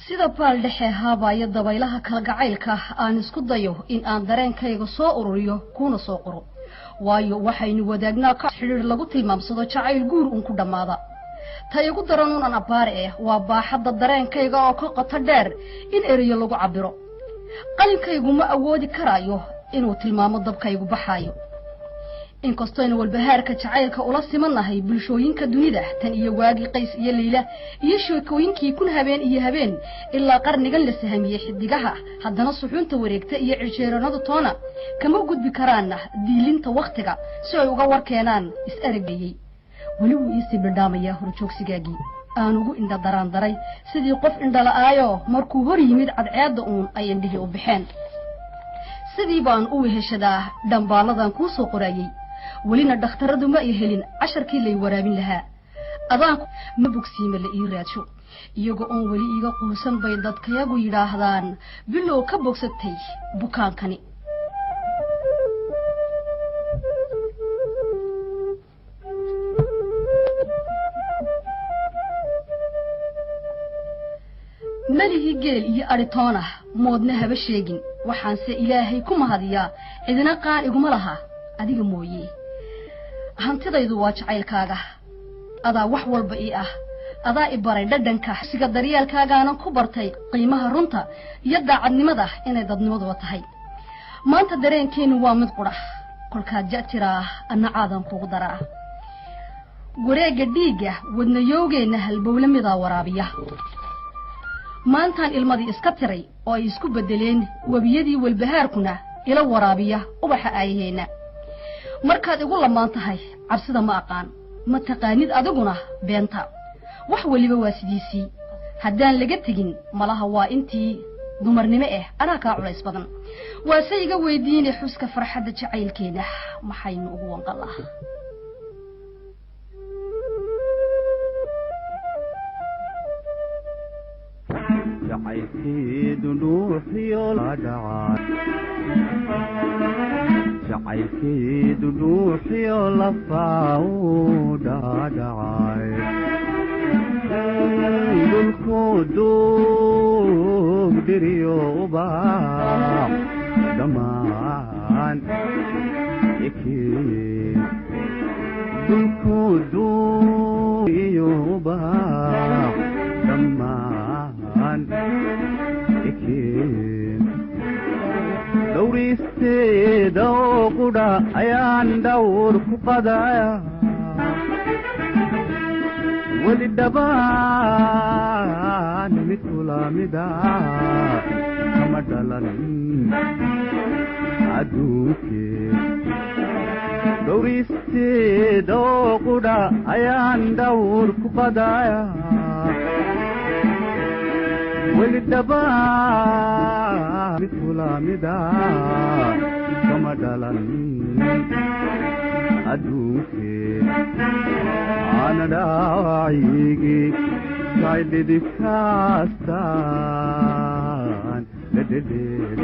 sida baal dhexe haabaya dabaylaha kala gacaylka aan isku dayo in aan dareenkayga soo ururiyo kuna soo qoro waayo waxaynu wadaagnaa ka xiriir lagu tilmaamsado jacayl guur ku dhamaada tay ugu daran aan abaar waa baaxadda dareenkayga oo ka qoto dheer in eriyo lagu cabiro qalbkaygu ma awoodi karaayo inuu tilmaamo dabkaygu baxayo inkastoo in walbahaarka jacaylka ula simanahay bulshooyinka dunida tan iyo waagi qays iyo leeyla iyo sheekooyinkii kun habeen iyo habeen ilaa qarnigan la sahamiyay xidigaha haddana suxuunta wareegta iyo ciljeeranadu toona kama gudbi karaan diilinta waqtiga si ay uga warkeenaan is aragayay wali uu isi badhaamaya horjoogsigaagii aan ugu indha daraan daray sidii qof indha la'aayo markuu hor yimid cadceeda ay indhihii u bixeen sidii baan u weheshadaa dhambaaladan ku soo qorayay ولينا دكتورadu ma helin casharkii lay waraabin lahaa adaan ma bogsiima la ii raadsho iyaga oo wali iga quusan bay dadkayagu yiraahdaan bilow ka bogsatay bukaankani malihi geel iyo aritoona moodna haba sheegin waxaan se ilaahay ku mahadiyaa idina qaan iguma laha adiga mooyee hantidaydu waa jacaylkaaga adaa wax walba ii ah adaa i baray dhadhanka siga daryeelkaagaana ku bartay qiimaha runta iyo daacadnimada inay dadnimadu tahay maanta dareenkeenu waa mid qurax kolka jatira ana aadan kugu daraa wareega dhiiga wadnayowgeena halbowle mida waraabiya maantaan ilmadii iska tiray oo ay isku bedeleen wabiyadii walbahaarkuna ila waraabiya ubaxa ayheena markaad igu lamaan tahay cabsida ma aqaan ma taqaanid adiguna beenta wax waliba waa sidiisii haddaan laga tegin malaha waa intii dumarnimo anaa ka culays badan waa sayga weydiinay xuska farxadda jacaylkeena maxaynu ugu wanqalaa jacaylkeedu dhuuxiyo la dhacay jacaylkeedu dhuuxiyo la faawdhadhacay dhulkoodu dhiriyo ubaax dhammaan ekeen dhulkoodu iyo ubaax dhammaan ekeen dawristeeda oo qudha ayaan dhawr ku qadaya weli dhabaan mid kulamida kama dhalan adduunkee dawristeeda oo qudha ayaan dhawr ku qadaya weli dhabaan mid kulamida kama dhalan adduunkee ana dhaawacigii kaydhidibkaastaan dhedhedheed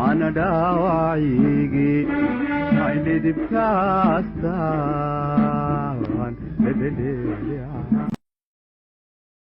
ana dhaawacigii kaydhidibkaastaan dhedhedheed